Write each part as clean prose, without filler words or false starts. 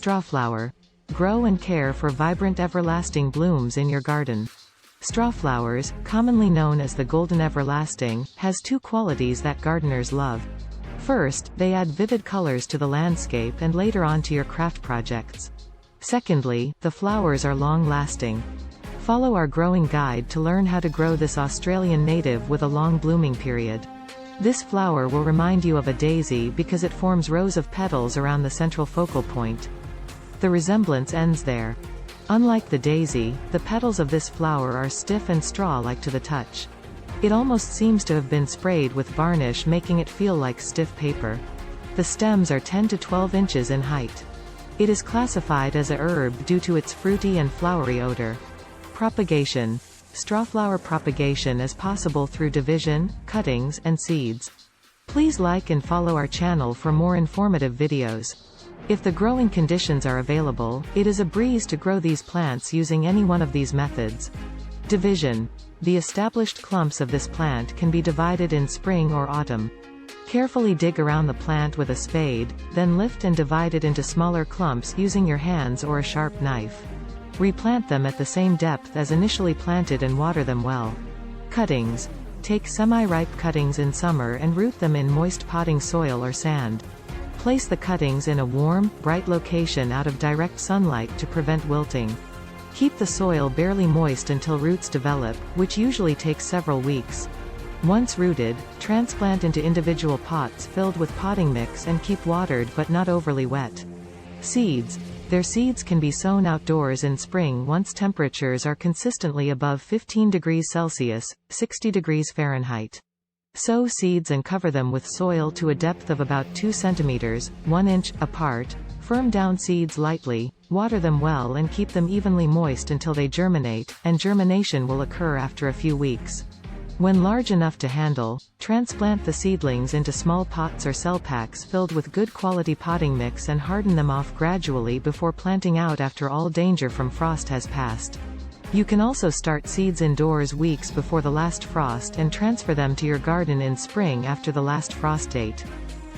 Strawflower. Grow and care for vibrant everlasting blooms in your garden. Strawflowers, commonly known as the golden everlasting, has two qualities that gardeners love. First, they add vivid colors to the landscape and later on to your craft projects. Secondly, the flowers are long-lasting. Follow our growing guide to learn how to grow this Australian native with a long blooming period. This flower will remind you of a daisy because it forms rows of petals around the central focal point. The resemblance ends there. Unlike the daisy, the petals of this flower are stiff and straw-like to the touch. It almost seems to have been sprayed with varnish, making it feel like stiff paper. The stems are 10 to 12 inches in height. It is classified as a herb due to its fruity and flowery odor. Propagation. Strawflower propagation is possible through division, cuttings, and seeds. Please like and follow our channel for more informative videos. If the growing conditions are available, it is a breeze to grow these plants using any one of these methods. Division. The established clumps of this plant can be divided in spring or autumn. Carefully dig around the plant with a spade, then lift and divide it into smaller clumps using your hands or a sharp knife. Replant them at the same depth as initially planted and water them well. Cuttings. Take semi-ripe cuttings in summer and root them in moist potting soil or sand. Place the cuttings in a warm, bright location out of direct sunlight to prevent wilting. Keep the soil barely moist until roots develop, which usually takes several weeks. Once rooted, transplant into individual pots filled with potting mix and keep watered but not overly wet. Seeds. Their seeds can be sown outdoors in spring once temperatures are consistently above 15 degrees Celsius, 60 degrees Fahrenheit. Sow seeds and cover them with soil to a depth of about 2 centimeters, 1 inch, apart. Firm down seeds lightly, water them well and keep them evenly moist until they germinate, and germination will occur after a few weeks. When large enough to handle, transplant the seedlings into small pots or cell packs filled with good quality potting mix and harden them off gradually before planting out after all danger from frost has passed. You can also start seeds indoors weeks before the last frost and transfer them to your garden in spring after the last frost date.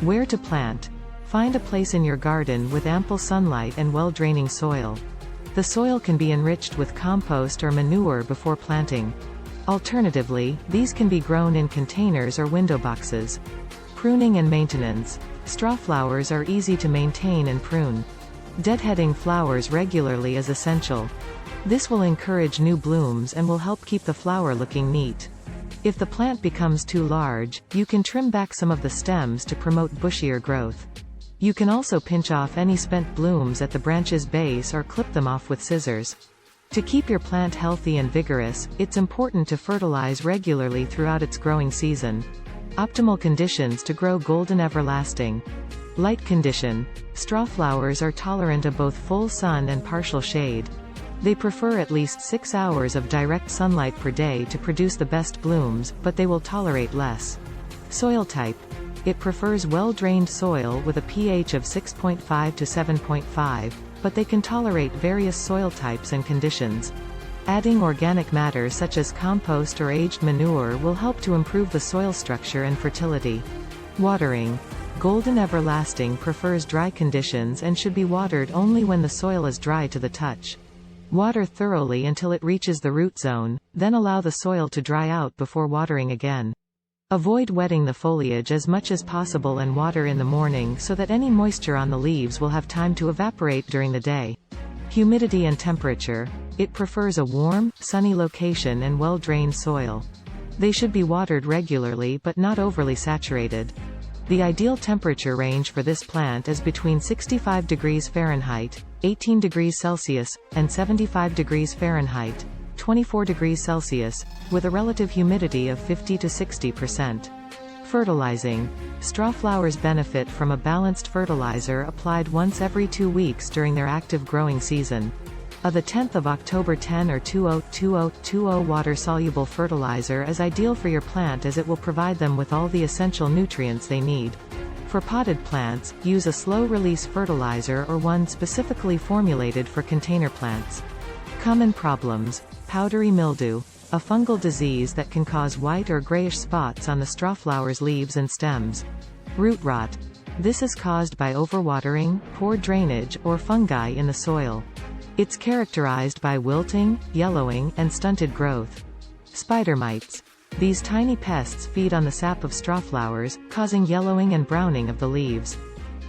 Where to plant? Find a place in your garden with ample sunlight and well-draining soil. The soil can be enriched with compost or manure before planting. Alternatively, these can be grown in containers or window boxes. Pruning and maintenance. Strawflowers are easy to maintain and prune. Deadheading flowers regularly is essential. This will encourage new blooms and will help keep the flower looking neat. If the plant becomes too large, you can trim back some of the stems to promote bushier growth. You can also pinch off any spent blooms at the branch's base or clip them off with scissors. To keep your plant healthy and vigorous, it's important to fertilize regularly throughout its growing season. Optimal conditions to grow golden everlasting. Light condition. Strawflowers are tolerant of both full sun and partial shade. They prefer at least 6 hours of direct sunlight per day to produce the best blooms, but they will tolerate less. Soil type. It prefers well-drained soil with a pH of 6.5 to 7.5, but they can tolerate various soil types and conditions. Adding organic matter such as compost or aged manure will help to improve the soil structure and fertility. Watering. Golden everlasting prefers dry conditions and should be watered only when the soil is dry to the touch. Water thoroughly until it reaches the root zone, then allow the soil to dry out before watering again. Avoid wetting the foliage as much as possible and water in the morning so that any moisture on the leaves will have time to evaporate during the day. Humidity and temperature. It prefers a warm, sunny location and well-drained soil. They should be watered regularly but not overly saturated. The ideal temperature range for this plant is between 65 degrees Fahrenheit, 18 degrees Celsius, and 75 degrees Fahrenheit, 24 degrees Celsius, with a relative humidity of 50 to 60%. Fertilizing. Strawflowers benefit from a balanced fertilizer applied once every 2 weeks during their active growing season. The 10th of October 10 or 20-20-20 water-soluble fertilizer is ideal for your plant as it will provide them with all the essential nutrients they need. For potted plants, use a slow-release fertilizer or one specifically formulated for container plants. Common problems. Powdery mildew, a fungal disease that can cause white or grayish spots on the strawflower's leaves and stems. Root rot. This is caused by overwatering, poor drainage, or fungi in the soil. It's characterized by wilting, yellowing, and stunted growth. Spider mites. These tiny pests feed on the sap of strawflowers, causing yellowing and browning of the leaves.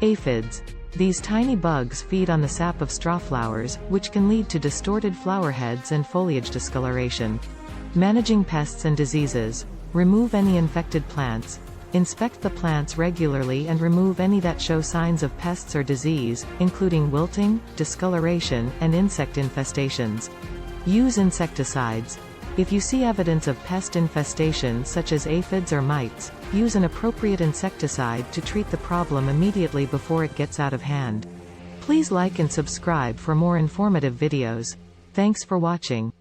Aphids. These tiny bugs feed on the sap of strawflowers, which can lead to distorted flower heads and foliage discoloration. Managing pests and diseases. Remove any infected plants. Inspect the plants regularly and remove any that show signs of pests or disease, including wilting, discoloration, and insect infestations. Use insecticides. If you see evidence of pest infestation such as aphids or mites, use an appropriate insecticide to treat the problem immediately before it gets out of hand. Please like and subscribe for more informative videos. Thanks for watching.